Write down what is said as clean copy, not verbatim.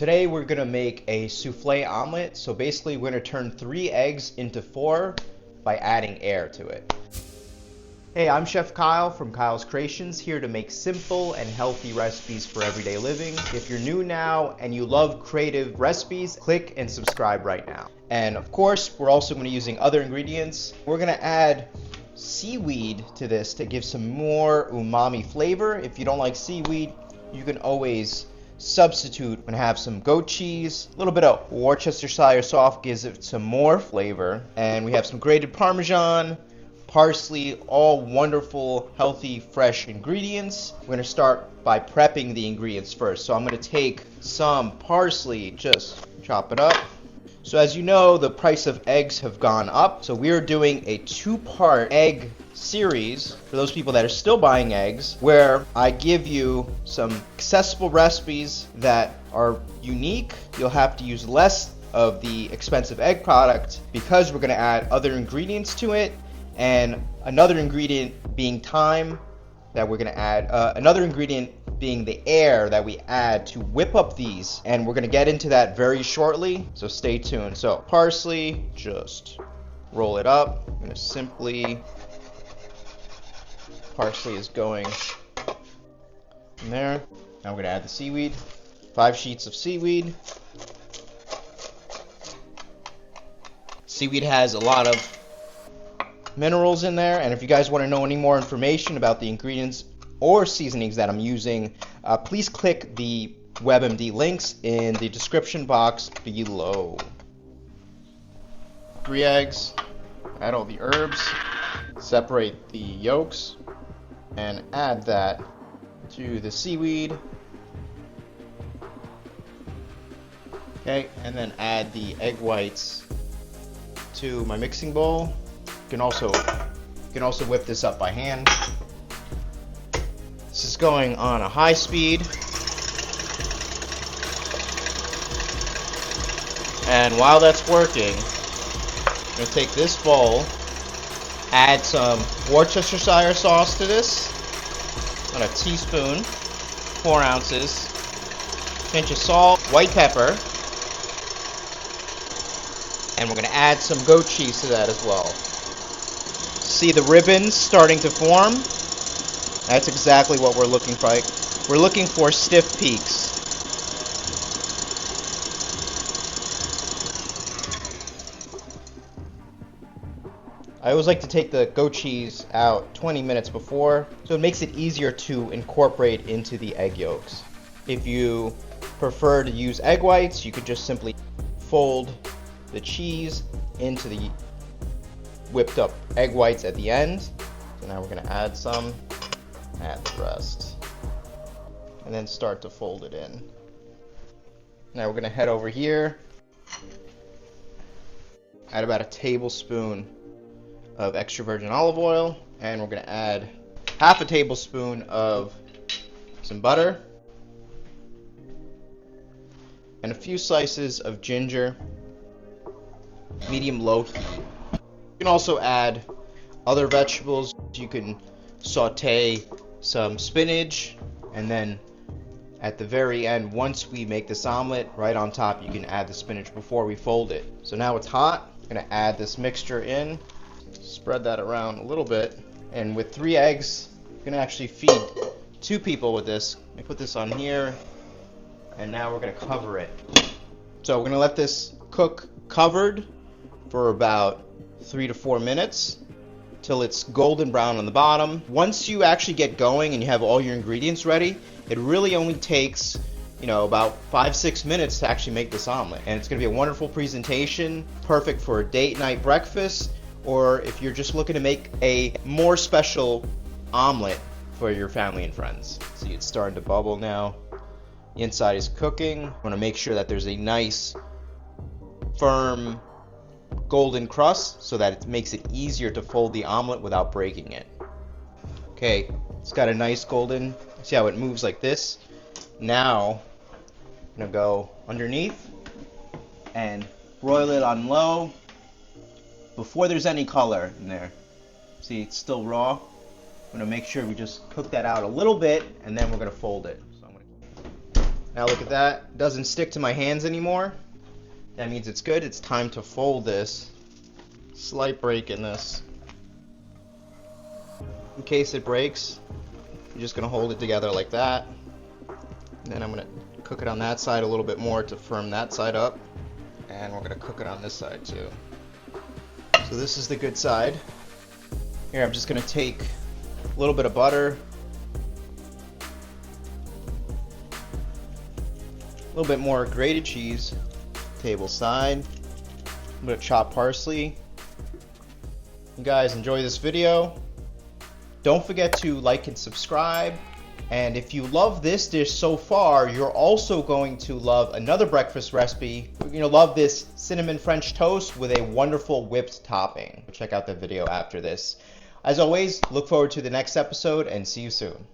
Today we're gonna make a souffle omelet. So basically we're gonna turn 3 eggs into 4 by adding air to it. Hey, I'm Chef Kyle from Kyle's Creations, here to make simple and healthy recipes for everyday living. If you're new now and you love creative recipes, click and subscribe right now. And of course, we're also gonna be using other ingredients. We're gonna add seaweed to this to give some more umami flavor. If you don't like seaweed, you can always substitute and have some goat cheese. A little bit of Worcestershire sauce gives it some more flavor. And we have some grated Parmesan, parsley, all wonderful, healthy, fresh ingredients. We're gonna start by prepping the ingredients first. So I'm gonna take some parsley, just chop it up. So as you know, the price of eggs have gone up. So we are doing a 2-part egg series for those people that are still buying eggs, where I give you some accessible recipes that are unique. You'll have to use less of the expensive egg product because we're gonna add other ingredients to it, and another ingredient being thyme that we're gonna add, another ingredient being the air that we add to whip up these, and we're gonna get into that very shortly, so stay tuned. So parsley, just roll it up. I'm gonna simply, parsley is going in there. Now we're gonna add the seaweed, 5 sheets of seaweed. Seaweed has a lot of minerals in there, and if you guys want to know any more information about the ingredients or seasonings that I'm using, please click the WebMD links in the description box below. 3 eggs, add all the herbs, separate the yolks, and add that to the seaweed. Okay, and then add the egg whites to my mixing bowl. You can also whip this up by hand. This is going on a high speed. And while that's working, I'm going to take this bowl, add some Worcestershire sauce to this, on a teaspoon, 4 ounces, pinch of salt, white pepper, and we're going to add some goat cheese to that as well. See the ribbons starting to form? That's exactly what we're looking for. We're looking for stiff peaks. I always like to take the goat cheese out 20 minutes before, so it makes it easier to incorporate into the egg yolks. If you prefer to use egg whites, you could just simply fold the cheese into the whipped up egg whites at the end. So now we're going to add some, add the rest, and then start to fold it in. Now we're going to head over here, add about a tablespoon of extra virgin olive oil, and we're going to add half a tablespoon of some butter and a few slices of ginger, medium-low heat. You can also add other vegetables. You can saute some spinach, and then at the very end, once we make this omelet, right on top you can add the spinach before we fold it. So now it's hot. I'm going to add this mixture in, spread that around a little bit, and with 3 eggs, I'm going to actually feed 2 people with this. Let me put this on here, and now we're going to cover it. So we're going to let this cook covered for about 3 to 4 minutes till it's golden brown on the bottom. Once you actually get going and you have all your ingredients ready, it really only takes, about 5-6 minutes to actually make this omelet. And it's going to be a wonderful presentation, perfect for a date night breakfast, or if you're just looking to make a more special omelet for your family and friends. See, it's starting to bubble now. The inside is cooking. I want to make sure that there's a nice, firm, golden crust so that it makes it easier to fold the omelet without breaking it. Okay, it's got a nice golden, see how it moves like this? Now, I'm gonna go underneath and broil it on low before there's any color in there. See, it's still raw. I'm gonna make sure we just cook that out a little bit, and then we're gonna fold it. So I'm gonna Now look at that. It doesn't stick to my hands anymore. That means it's good. It's time to fold this. Slight break in this. In case it breaks, you're just going to hold it together like that. And then I'm going to cook it on that side a little bit more to firm that side up. And we're going to cook it on this side too. So this is the good side. Here, I'm just going to take a little bit of butter, a little bit more grated cheese, table side, a little bit of chopped parsley. You guys enjoy this video. Don't forget to like and subscribe. And if you love this dish so far, you're also going to love another breakfast recipe. You're going to love this cinnamon French toast with a wonderful whipped topping. Check out the video after this. As always, look forward to the next episode and see you soon.